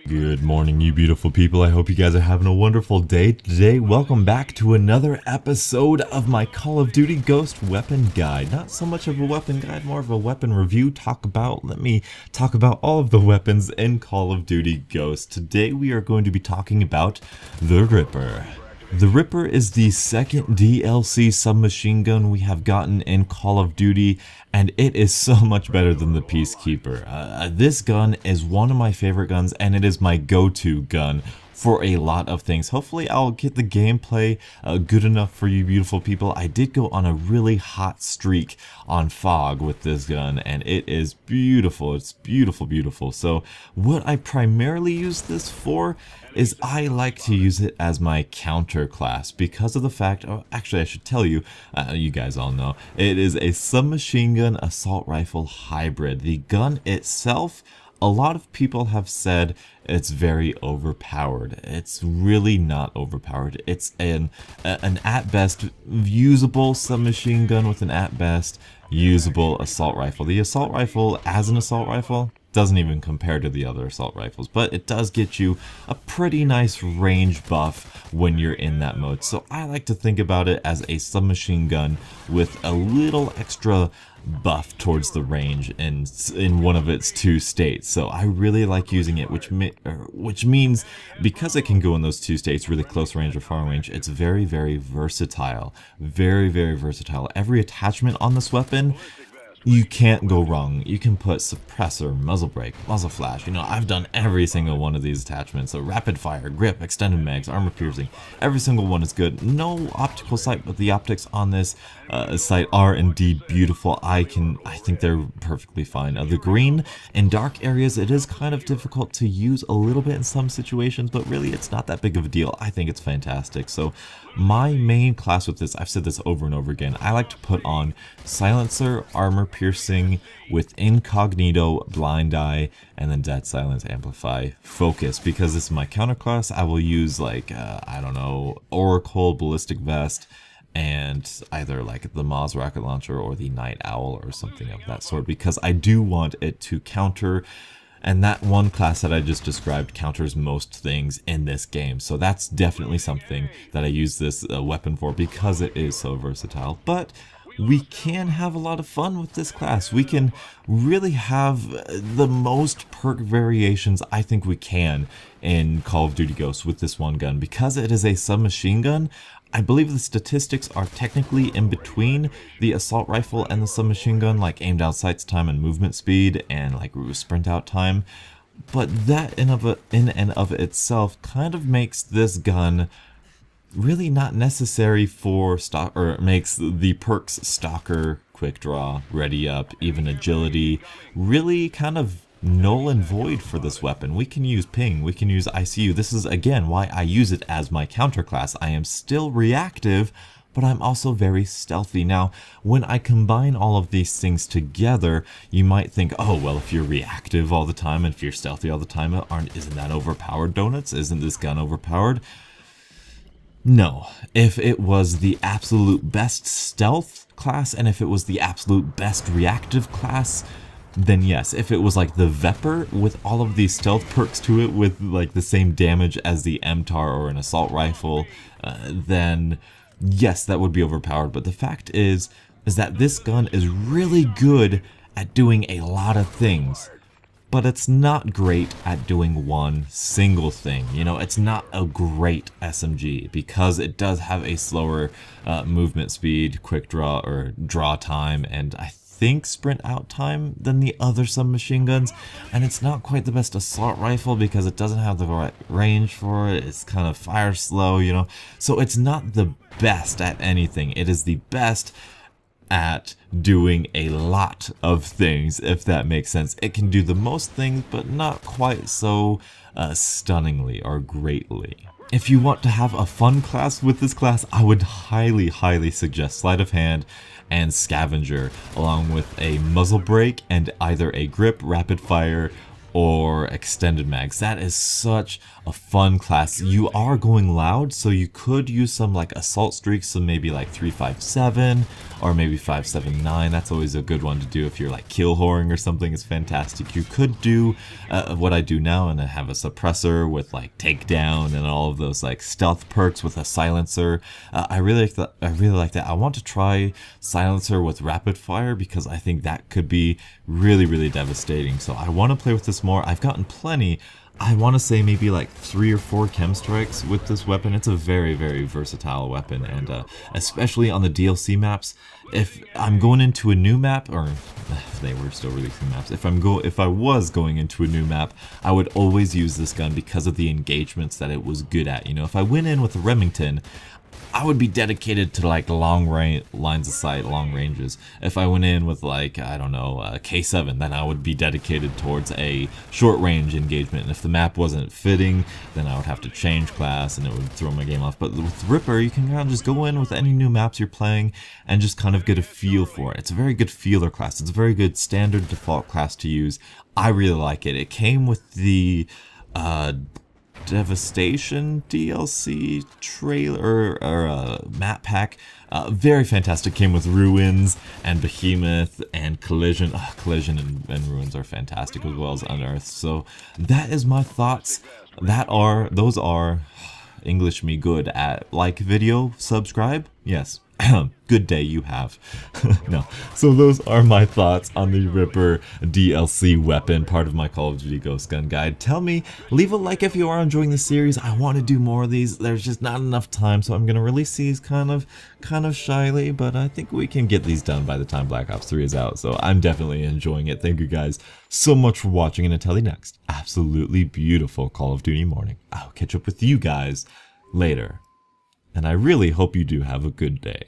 Good morning, you beautiful people. I hope you guys are having a wonderful day today. Welcome back to another episode of my Call of Duty Ghost weapon guide. Not so much of a weapon guide, more of a weapon review. Let me talk about all of the weapons in Call of Duty Ghost. Today we are going to be talking about the Ripper. The Ripper is the second DLC submachine gun we have gotten in Call of Duty, and it is so much better than the Peacekeeper. This gun is one of my favorite guns, and it is my go-to gun for a lot of things. Hopefully I'll get the gameplay good enough for you beautiful people. I did go on a really hot streak on Fog with this gun, and it is beautiful. It's beautiful, beautiful. So what I primarily use this for is I like to use it as my counter class because of the fact, actually I should tell you, you guys all know, it is a submachine gun assault rifle hybrid. The gun itself, a lot of people have said it's very overpowered. It's really not overpowered. It's an at best usable submachine gun with an at best usable assault rifle. The assault rifle as an assault rifle doesn't even compare to the other assault rifles, but it does get you a pretty nice range buff when you're in that mode. So I like to think about it as a submachine gun with a little extra buff towards the range in one of its two states. So I really like using it, which means because it can go in those two states, really close range or far range, it's very, very versatile. Very, very versatile. Every attachment on this weapon, you can't go wrong. You can put suppressor, muzzle brake, muzzle flash. You know, I've done every single one of these attachments. So rapid fire, grip, extended mags, armor piercing. Every single one is good. No optical sight, but the optics on this sight are indeed beautiful. I think they're perfectly fine. The green in dark areas, it is kind of difficult to use a little bit in some situations, but really it's not that big of a deal. I think it's fantastic. So my main class with this, I've said this over and over again, I like to put on silencer, armor piercing with incognito, blind eye, and then dead silence, amplify, focus. Because this is my counter class, I will use like, I don't know, Oracle, ballistic vest, and either like the Moz rocket launcher or the Night Owl or something of that sort, because I do want it to counter. And that one class that I just described counters most things in this game. So that's definitely something that I use this weapon for because it is so versatile. But we can have a lot of fun with this class. We can really have the most perk variations I think we can in Call of Duty Ghosts with this one gun. Because it is a submachine gun, I believe the statistics are technically in between the assault rifle and the submachine gun, like aim down sights time and movement speed and like sprint out time. But that in and of itself kind of makes this gun really not necessary for stock, or makes the perks stalker, quick draw, ready up, even agility really kind of null and void for this weapon. We can use ping, we can use ICU. This is again why I use it as my counter class. I am still reactive, but I'm also very stealthy. Now, when I combine all of these things together, you might think, oh, well, if you're reactive all the time and if you're stealthy all the time, isn't that overpowered, donuts? Isn't this gun overpowered? No. If it was the absolute best stealth class and if it was the absolute best reactive class, then yes. If it was like the Vepr with all of these stealth perks to it with like the same damage as the MTAR or an assault rifle, then yes, that would be overpowered. But the fact is that this gun is really good at doing a lot of things, but it's not great at doing one single thing. You know, it's not a great SMG because it does have a slower movement speed, quick draw or draw time, and I think sprint out time than the other submachine guns. And it's not quite the best assault rifle because it doesn't have the right range for it. It's kind of fire slow, you know. So it's not the best at anything. It is the best at doing a lot of things, if that makes sense. It can do the most things, but not quite so stunningly or greatly. If you want to have a fun class with this class, I would highly, highly suggest Sleight of Hand and Scavenger, along with a muzzle brake and either a grip, rapid fire, or extended mags. That is such a fun class. You are going loud, so you could use some like assault streaks, so maybe like 357 or maybe 579. That's always a good one to do if you're like kill whoring or something. It's fantastic. You could do what I do now, and I have a suppressor with like takedown and all of those like stealth perks with a silencer. I really like that. I want to try silencer with rapid fire because I think that could be really devastating. So I want to play with this more. I've gotten plenty. I want to say maybe like 3 or 4 chem strikes with this weapon. It's a very versatile weapon, and especially on the DLC maps. If I'm going into a new map, or if they were still releasing maps, if I was going into a new map, I would always use this gun because of the engagements that it was good at. You know, if I went in with a Remington, I would be dedicated to like long lines of sight, long ranges. If I went in with like, I don't know, K7, then I would be dedicated towards a short range engagement. And if the map wasn't fitting, then I would have to change class and it would throw my game off. But with Ripper, you can kind of just go in with any new maps you're playing and just kind of get a feel for it. It's a very good feeler class. It's a very good standard default class to use. I really like it. It came with the Devastation DLC trailer or map pack. Very fantastic. Came with Ruins and Behemoth and Collision. Collision and Ruins are fantastic, as well as Unearthed. So that is my thoughts. Those are English me good at like video, subscribe. Yes. Good day you have. No. So those are my thoughts on the Ripper DLC weapon, part of my Call of Duty Ghost Gun guide. Tell me, leave a like if you are enjoying the series. I want to do more of these. There's just not enough time, so I'm going to release these kind of shyly, but I think we can get these done by the time Black Ops 3 is out, so I'm definitely enjoying it. Thank you guys so much for watching, and until the next absolutely beautiful Call of Duty morning, I'll catch up with you guys later. And I really hope you do have a good day.